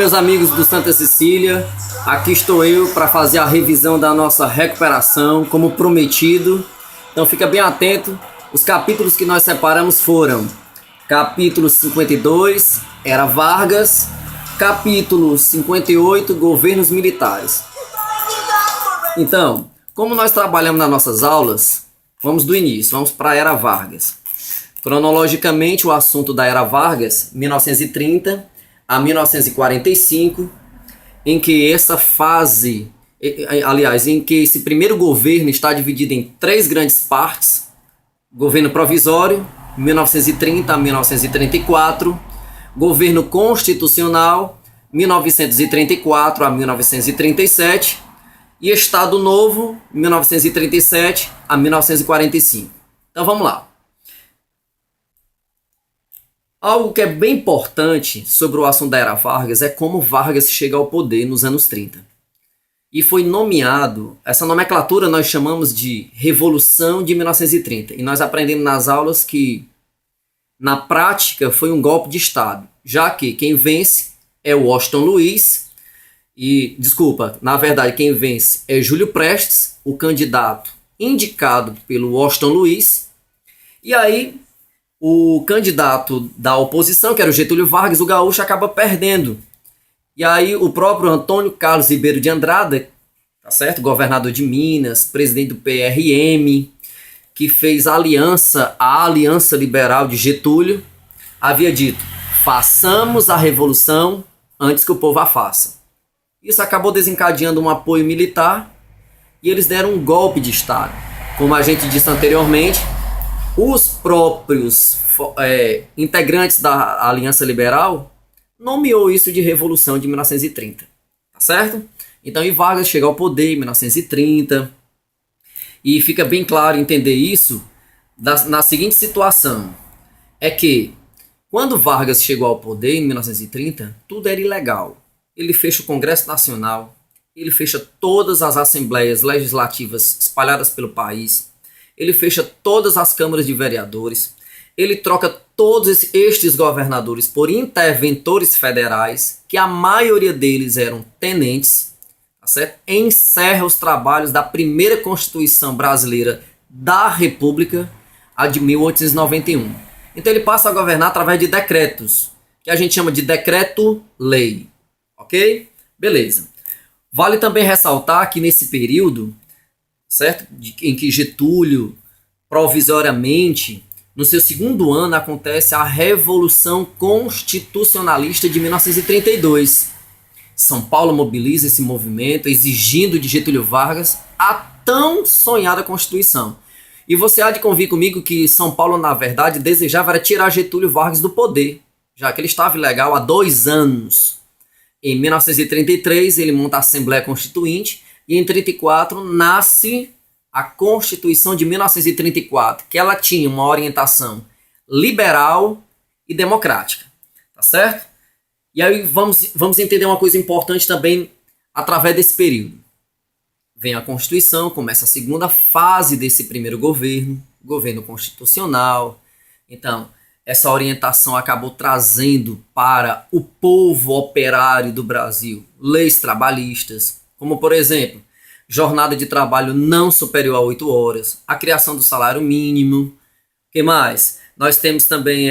meus amigos do Santa Cecília, aqui estou eu para fazer a revisão da nossa recuperação, como prometido. Então fica bem atento, os capítulos que nós separamos foram capítulo 52, Era Vargas, capítulo 58, Governos Militares. Então, como nós trabalhamos nas nossas aulas, vamos do início, vamos para a Era Vargas. Cronologicamente, o assunto da Era Vargas, 1930 a 1945, em que essa fase, aliás, em que esse primeiro governo está dividido em três grandes partes: governo provisório, 1930 a 1934, governo constitucional, 1934 a 1937, e Estado Novo, 1937 a 1945. Então vamos lá. Algo que é bem importante sobre o assunto da Era Vargas é como Vargas chega ao poder nos anos 30. E foi nomeado, essa nomenclatura nós chamamos de Revolução de 1930. E nós aprendemos nas aulas que, na prática, foi um golpe de Estado, já que quem vence é o Washington Luiz, na verdade quem vence é Júlio Prestes, o candidato indicado pelo Washington Luiz, e aí o candidato da oposição, que era o Getúlio Vargas, o gaúcho, acaba perdendo. E aí o próprio Antônio Carlos Ribeiro de Andrada, tá certo? Governador de Minas, presidente do PRM, que fez a Aliança Liberal de Getúlio, havia dito: façamos a revolução antes que o povo a faça. Isso acabou desencadeando um apoio militar e eles deram um golpe de Estado. Como a gente disse anteriormente, os próprios integrantes da Aliança Liberal nomeou isso de Revolução de 1930, tá certo? Então, Vargas chega ao poder em 1930 e fica bem claro entender isso na seguinte situação: é que quando Vargas chegou ao poder em 1930, tudo era ilegal. Ele fecha o Congresso Nacional, ele fecha todas as assembleias legislativas espalhadas pelo país, ele fecha todas as câmaras de vereadores, ele troca todos estes governadores por interventores federais, que a maioria deles eram tenentes, tá certo? Encerra os trabalhos da primeira Constituição brasileira da República, a de 1891. Então ele passa a governar através de decretos, que a gente chama de decreto-lei, ok? Beleza. Vale também ressaltar que nesse período, certo? Em que Getúlio, provisoriamente, no seu segundo ano, acontece a Revolução Constitucionalista de 1932. São Paulo mobiliza esse movimento, exigindo de Getúlio Vargas a tão sonhada Constituição. E você há de convir comigo que São Paulo, na verdade, desejava era tirar Getúlio Vargas do poder, já que ele estava ilegal há 2 anos. Em 1933, ele monta a Assembleia Constituinte, e em 1934 nasce a Constituição de 1934, que ela tinha uma orientação liberal e democrática, tá certo? E aí vamos entender uma coisa importante também através desse período. Vem a Constituição, começa a segunda fase desse primeiro governo constitucional. Então, essa orientação acabou trazendo para o povo operário do Brasil leis trabalhistas, como, por exemplo, jornada de trabalho não superior a 8 horas, a criação do salário mínimo. O que mais? Nós temos também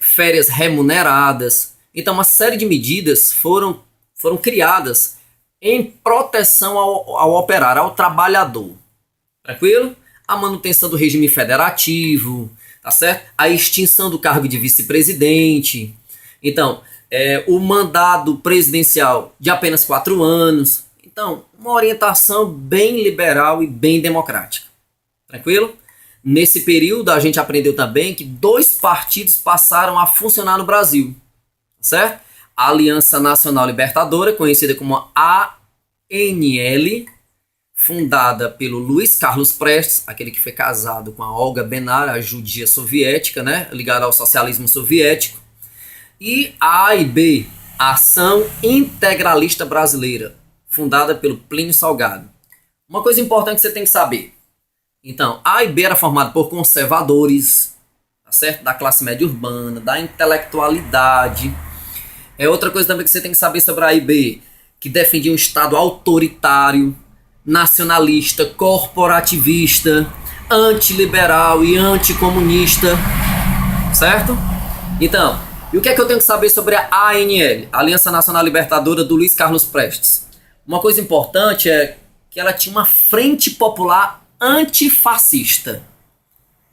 férias remuneradas. Então, uma série de medidas foram criadas em proteção ao operário, ao trabalhador. Tranquilo? A manutenção do regime federativo, tá certo? A extinção do cargo de vice-presidente. Então, o mandado presidencial de apenas 4 anos. Então, uma orientação bem liberal e bem democrática. Tranquilo? Nesse período, a gente aprendeu também que 2 partidos passaram a funcionar no Brasil. Certo? A Aliança Nacional Libertadora, conhecida como ANL, fundada pelo Luiz Carlos Prestes, aquele que foi casado com a Olga Benar, a judia soviética, né? Ligada ao socialismo soviético. E a AIB, Ação Integralista Brasileira, fundada pelo Plínio Salgado. Uma coisa importante que você tem que saber. Então, a AIB era formada por conservadores, tá certo? Da classe média urbana, da intelectualidade. É outra coisa também que você tem que saber sobre a AIB, que defendia um Estado autoritário, nacionalista, corporativista, antiliberal e anticomunista, certo? Então, e o que é que eu tenho que saber sobre a ANL, Aliança Nacional Libertadora do Luiz Carlos Prestes? Uma coisa importante é que ela tinha uma frente popular antifascista,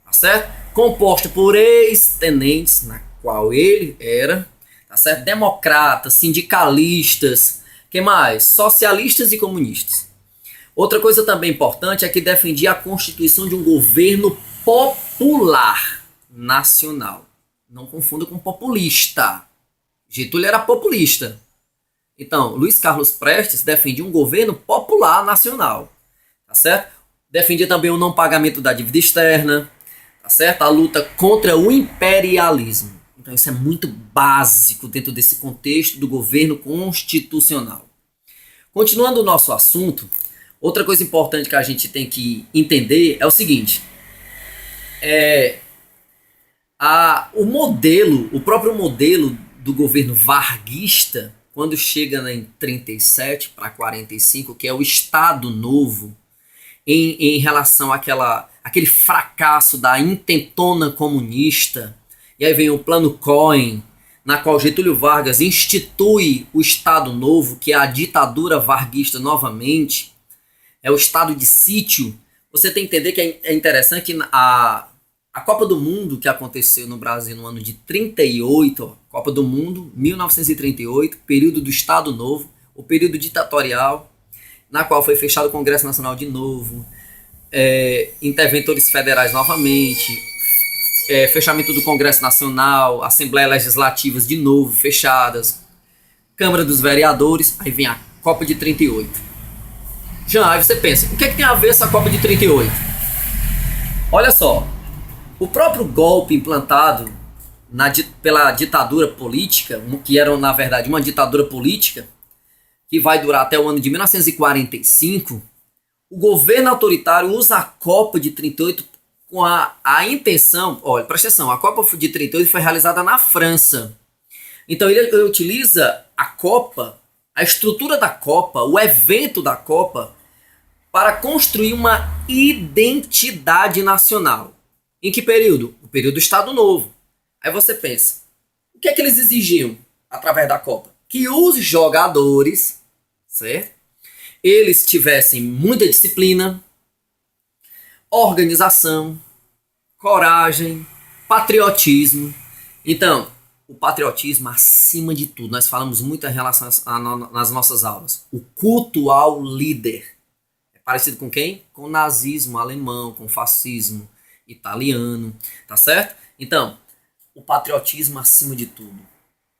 tá certo? Composta por ex-tenentes, na qual ele era, tá certo? Democratas, sindicalistas, que mais? Socialistas e comunistas. Outra coisa também importante é que defendia a constituição de um governo popular nacional. Não confunda com populista. Getúlio era populista. Então, Luiz Carlos Prestes defendia um governo popular nacional, tá certo? Defendia também o não pagamento da dívida externa, tá certo? A luta contra o imperialismo. Então, isso é muito básico dentro desse contexto do governo constitucional. Continuando o nosso assunto, outra coisa importante que a gente tem que entender é o seguinte: o próprio modelo do governo varguista, quando chega em 37 para 45, que é o Estado Novo, em relação àquele fracasso da intentona comunista, e aí vem o Plano Cohen, na qual Getúlio Vargas institui o Estado Novo, que é a ditadura varguista novamente, é o estado de sítio. Você tem que entender que é interessante que a Copa do Mundo que aconteceu no Brasil no ano de 38, Copa do Mundo, 1938, período do Estado Novo, o período ditatorial, na qual foi fechado o Congresso Nacional de novo, interventores federais novamente, fechamento do Congresso Nacional, Assembleia Legislativas de novo fechadas, Câmara dos Vereadores, aí vem a Copa de 38. Já, aí você pensa, o que é que tem a ver essa Copa de 38? Olha só, o próprio golpe implantado pela ditadura política, que era na verdade uma ditadura política, que vai durar até o ano de 1945, o governo autoritário usa a Copa de 38 com a intenção, olha, presta atenção, a Copa de 38 foi realizada na França. Então ele utiliza a Copa, a estrutura da Copa, o evento da Copa, para construir uma identidade nacional. Em que período? O período do Estado Novo. Aí você pensa, o que é que eles exigiam através da Copa? Que os jogadores, certo? Eles tivessem muita disciplina, organização, coragem, patriotismo. Então, o patriotismo acima de tudo. Nós falamos muito em relação nas nossas aulas. O culto ao líder. É parecido com quem? Com o nazismo alemão, com o fascismo italiano, tá certo? Então, o patriotismo acima de tudo.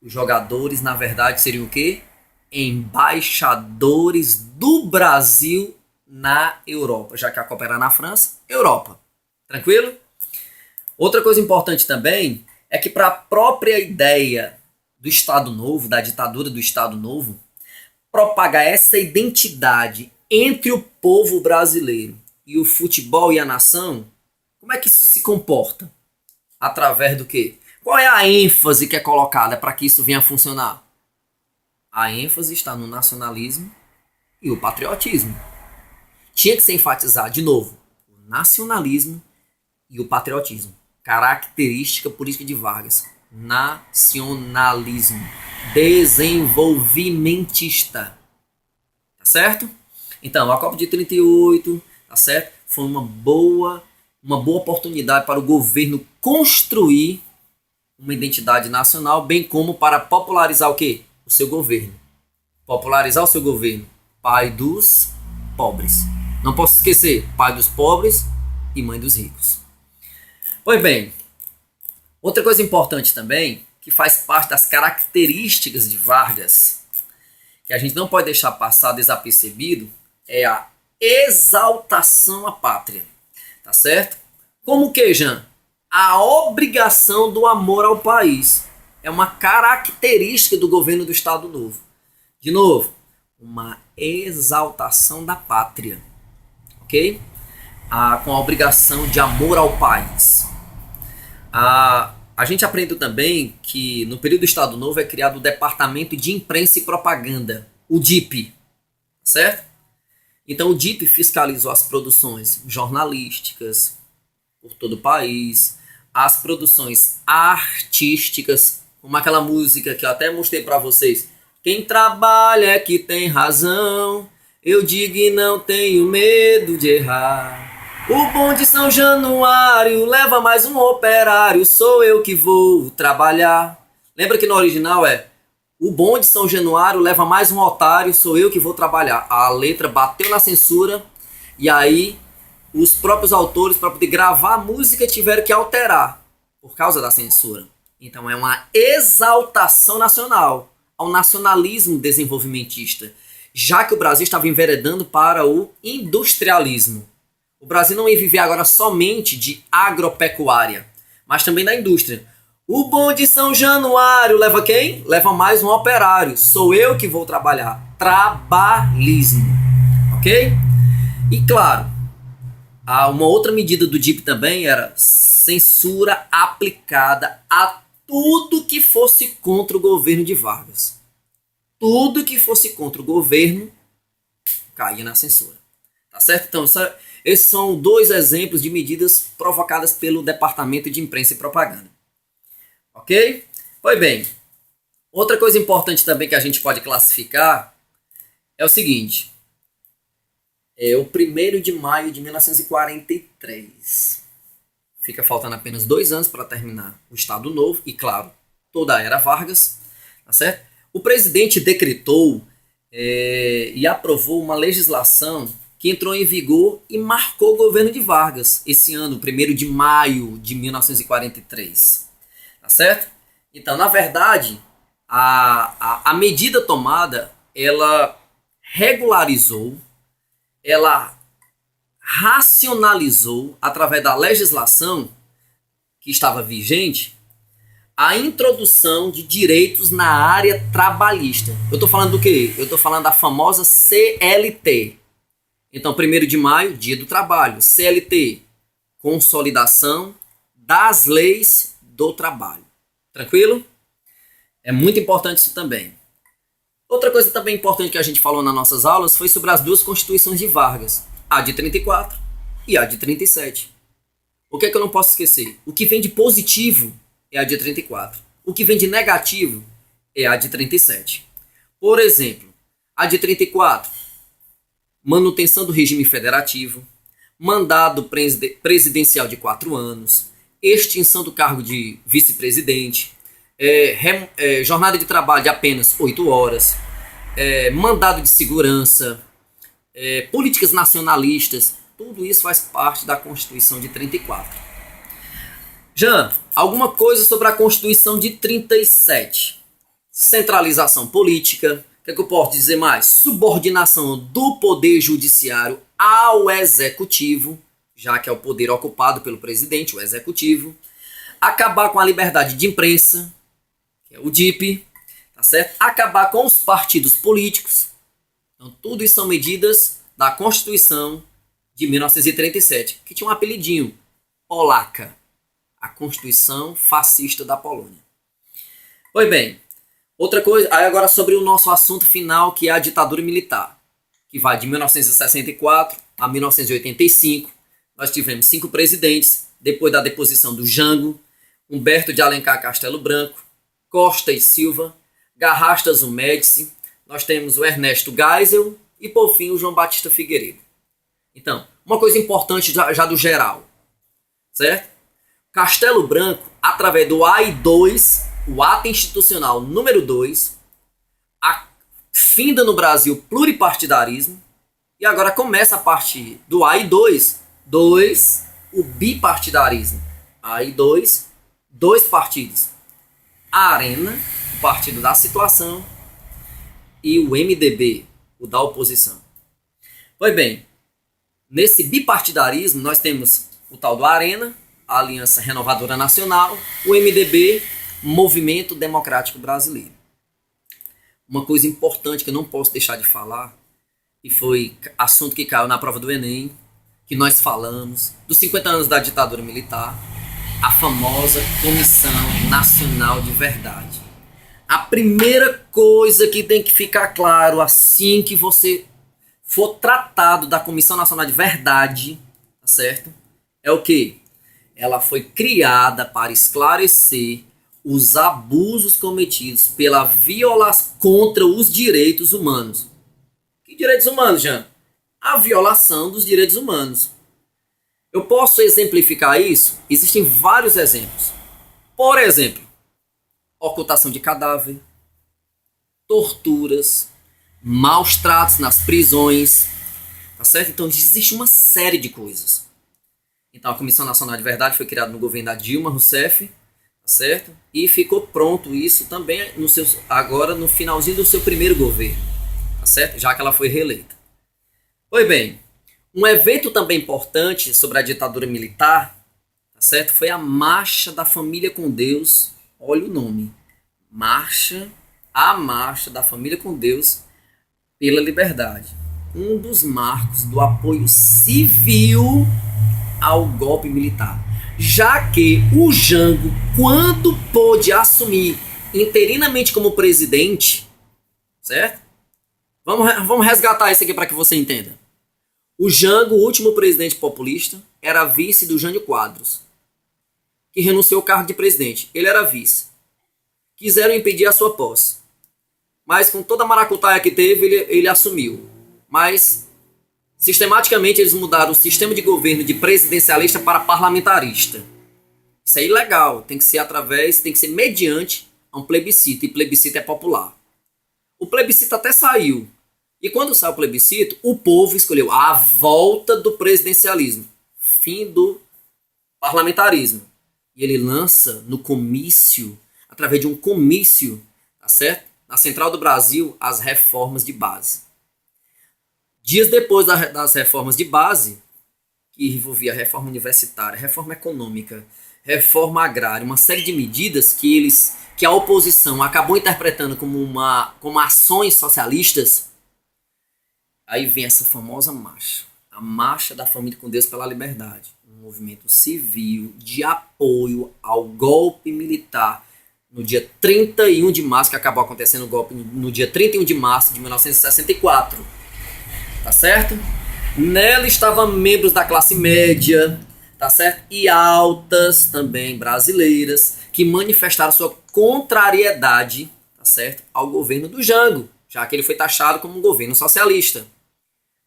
Os jogadores, na verdade, seriam o quê? Embaixadores do Brasil na Europa, já que a Copa era na França, Europa. Tranquilo? Outra coisa importante também é que para a própria ideia do Estado Novo, da ditadura do Estado Novo, propagar essa identidade entre o povo brasileiro e o futebol e a nação, como é que isso se comporta? Através do quê? Qual é a ênfase que é colocada para que isso venha a funcionar? A ênfase está no nacionalismo e o patriotismo. Tinha que se enfatizar, de novo, o nacionalismo e o patriotismo. Característica política de Vargas. Nacionalismo. Desenvolvimentista. Tá certo? Então, a Copa de 38, tá certo? Foi uma boa oportunidade para o governo construir uma identidade nacional, bem como para popularizar o quê? O seu governo. Popularizar o seu governo. Pai dos pobres. Não posso esquecer, pai dos pobres e mãe dos ricos. Pois bem, outra coisa importante também, que faz parte das características de Vargas, que a gente não pode deixar passar desapercebido, é a exaltação à pátria. Tá certo? Como que, Jean? A obrigação do amor ao país. É uma característica do governo do Estado Novo. De novo, uma exaltação da pátria. Ok? Com a obrigação de amor ao país. A A gente aprendeu também que no período do Estado Novo é criado o Departamento de Imprensa e Propaganda, o DIP, certo? Então o DIP fiscalizou as produções jornalísticas por todo o país, as produções artísticas, como aquela música que eu até mostrei para vocês. Quem trabalha é que tem razão, eu digo e não tenho medo de errar. O bonde de São Januário leva mais um operário, sou eu que vou trabalhar. Lembra que no original é o bonde de São Januário leva mais um otário, sou eu que vou trabalhar. A letra bateu na censura e aí os próprios autores, para poder gravar a música, tiveram que alterar por causa da censura. Então é uma exaltação nacional, ao nacionalismo desenvolvimentista, já que o Brasil estava enveredando para o industrialismo. O Brasil não ia viver agora somente de agropecuária, mas também da indústria. O bonde de São Januário leva quem? Leva mais um operário. Sou eu que vou trabalhar. Trabalhismo. Ok? E claro, uma outra medida do DIP também era censura aplicada a tudo que fosse contra o governo de Vargas. Tudo que fosse contra o governo caía na censura. Tá certo? Então, esses são dois exemplos de medidas provocadas pelo Departamento de Imprensa e Propaganda. Ok? Pois bem, outra coisa importante também que a gente pode classificar é o seguinte. É o 1º de maio de 1943. Fica faltando apenas 2 anos para terminar o Estado Novo e, claro, toda a era Vargas. Tá certo? O presidente decretou e aprovou uma legislação que entrou em vigor e marcou o governo de Vargas esse ano, 1º de maio de 1943. Tá certo? Então, na verdade, a medida tomada, ela regularizou, ela racionalizou, através da legislação que estava vigente, a introdução de direitos na área trabalhista. Eu estou falando do quê? Eu estou falando da famosa CLT. Então, 1º de maio, Dia do Trabalho. CLT, consolidação das leis do trabalho. Tranquilo? É muito importante isso também. Outra coisa também importante que a gente falou nas nossas aulas foi sobre as 2 constituições de Vargas. A de 34 e a de 37. O que é que eu não posso esquecer? O que vem de positivo é a de 34. O que vem de negativo é a de 37. Por exemplo, a de 34, manutenção do regime federativo, mandado presidencial de 4 anos, extinção do cargo de vice-presidente, jornada de trabalho de apenas 8 horas, mandado de segurança, políticas nacionalistas, tudo isso faz parte da Constituição de 34. Jean, alguma coisa sobre a Constituição de 37? Centralização política. O que é que eu posso dizer mais? Subordinação do poder judiciário ao executivo, já que é o poder ocupado pelo presidente, o executivo. Acabar com a liberdade de imprensa, que é o DIP, tá certo? Acabar com os partidos políticos. Então, tudo isso são medidas da Constituição de 1937, que tinha um apelidinho, Polaca, a Constituição Fascista da Polônia. Pois bem, outra coisa, aí agora sobre o nosso assunto final, que é a ditadura militar, que vai de 1964 a 1985. Nós tivemos 5 presidentes, depois da deposição do Jango, Humberto de Alencar Castelo Branco, Costa e Silva, Garrastas o Médici, nós temos o Ernesto Geisel e, por fim, o João Batista Figueiredo. Então, uma coisa importante já do geral, certo? Castelo Branco, através do AI-2, o Ato Institucional número 2, finda no Brasil pluripartidarismo, e agora começa a partir do AI-2, o bipartidarismo. AI-2, 2 partidos. A Arena, o partido da situação, e o MDB, o da oposição. Pois bem, nesse bipartidarismo nós temos o tal do Arena, a Aliança Renovadora Nacional, o MDB, Movimento Democrático Brasileiro. Uma coisa importante que eu não posso deixar de falar, e foi assunto que caiu na prova do Enem, que nós falamos, dos 50 anos da ditadura militar, a famosa Comissão Nacional de Verdade. A primeira coisa que tem que ficar claro assim que você for tratado da Comissão Nacional de Verdade, tá certo? É o quê? Ela foi criada para esclarecer os abusos cometidos pela violação contra os direitos humanos. Que direitos humanos, Jean? A violação dos direitos humanos. Eu posso exemplificar isso? Existem vários exemplos. Por exemplo, ocultação de cadáver, torturas, maus tratos nas prisões, tá certo? Então existe uma série de coisas. Então a Comissão Nacional de Verdade foi criada no governo da Dilma Rousseff, tá certo? E ficou pronto isso também agora no finalzinho do seu primeiro governo, tá certo? Já que ela foi reeleita. Pois bem, um evento também importante sobre a ditadura militar, tá certo? Foi a Marcha da Família com Deus. Olha o nome. A Marcha da Família com Deus pela Liberdade. Um dos marcos do apoio civil ao golpe militar. Já que o Jango, quando pôde assumir interinamente como presidente, certo? Vamos resgatar isso aqui para que você entenda. O Jango, o último presidente populista, era vice do Jânio Quadros, que renunciou ao cargo de presidente. Ele era vice. Quiseram impedir a sua posse. Mas com toda a maracutaia que teve, ele assumiu. Mas, sistematicamente, eles mudaram o sistema de governo de presidencialista para parlamentarista. Isso é ilegal. Tem que ser mediante a um plebiscito. E plebiscito é popular. O plebiscito até saiu. E quando saiu o plebiscito, o povo escolheu a volta do presidencialismo. Fim do parlamentarismo. E ele lança no comício, através de um comício, tá certo? Na Central do Brasil, as reformas de base. Dias depois das reformas de base, que envolvia reforma universitária, reforma econômica, reforma agrária, uma série de medidas que a oposição acabou interpretando como ações socialistas, aí vem essa famosa marcha, a Marcha da Família com Deus pela Liberdade, um movimento civil de apoio ao golpe militar no dia 31 de março, que acabou acontecendo o golpe no dia 31 de março de 1964. Tá certo? Nela estavam membros da classe média, tá certo? E altas também brasileiras, que manifestaram sua contrariedade, tá certo? Ao governo do Jango, já que ele foi taxado como um governo socialista.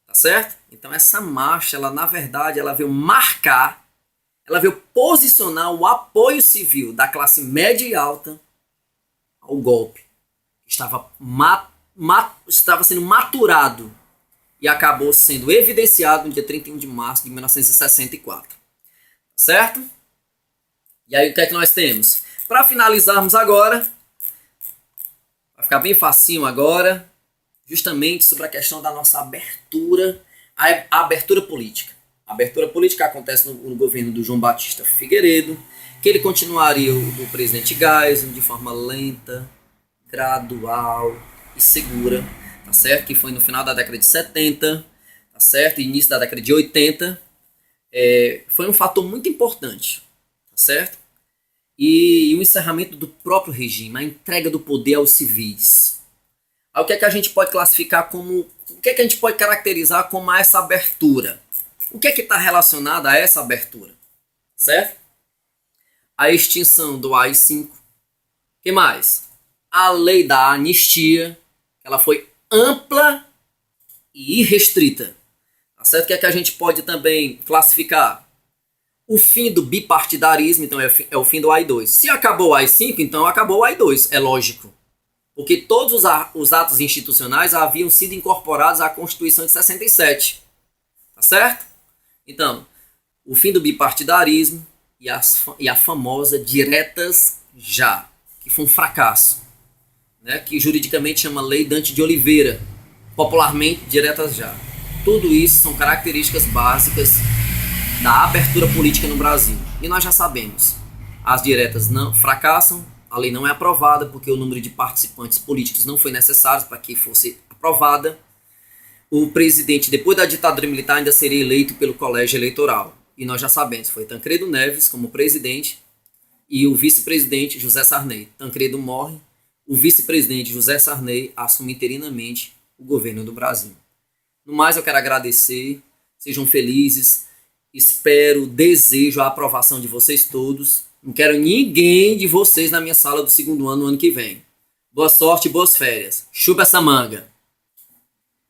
Tá certo? Então essa marcha, ela na verdade, ela veio marcar, ela veio posicionar o apoio civil da classe média e alta ao golpe. Estava sendo maturado e acabou sendo evidenciado no dia 31 de março de 1964. Certo? E aí o que é que nós temos? Para finalizarmos agora, vai ficar bem facinho agora, justamente sobre a questão da nossa abertura, a abertura política. A abertura política acontece no governo do João Batista Figueiredo, que ele continuaria o do presidente Geisel de forma lenta, gradual e segura, tá certo? Que foi no final da década de 70, tá certo? Início da década de 80. Foi um fator muito importante, tá certo? E o encerramento do próprio regime, a entrega do poder aos civis. Aí o que é que a gente pode classificar como, o que é que a gente pode caracterizar como essa abertura? O que é que está relacionado a essa abertura? Certo? A extinção do AI-5. O que mais? A lei da anistia, ela foi ampla e irrestrita. Tá certo? O que é que a gente pode também classificar? O fim do bipartidarismo, então é o fim do AI-2. Se acabou o AI-5, então acabou o AI-2, é lógico. Porque todos os atos institucionais haviam sido incorporados à Constituição de 67. Tá certo? Então, o fim do bipartidarismo e a famosa diretas já, que foi um fracasso, né? Que juridicamente chama Lei Dante de Oliveira, popularmente diretas já. Tudo isso são características básicas da abertura política no Brasil. E nós já sabemos, as diretas não fracassam, a lei não é aprovada porque o número de participantes políticos não foi necessário para que fosse aprovada. O presidente, depois da ditadura militar, ainda seria eleito pelo colégio eleitoral. E nós já sabemos, foi Tancredo Neves como presidente e o vice-presidente José Sarney. Tancredo morre, o vice-presidente José Sarney assume interinamente o governo do Brasil. No mais, eu quero agradecer, sejam felizes, espero, desejo a aprovação de vocês todos. Não quero ninguém de vocês na minha sala do segundo ano no ano que vem. Boa sorte e boas férias. Chupa essa manga.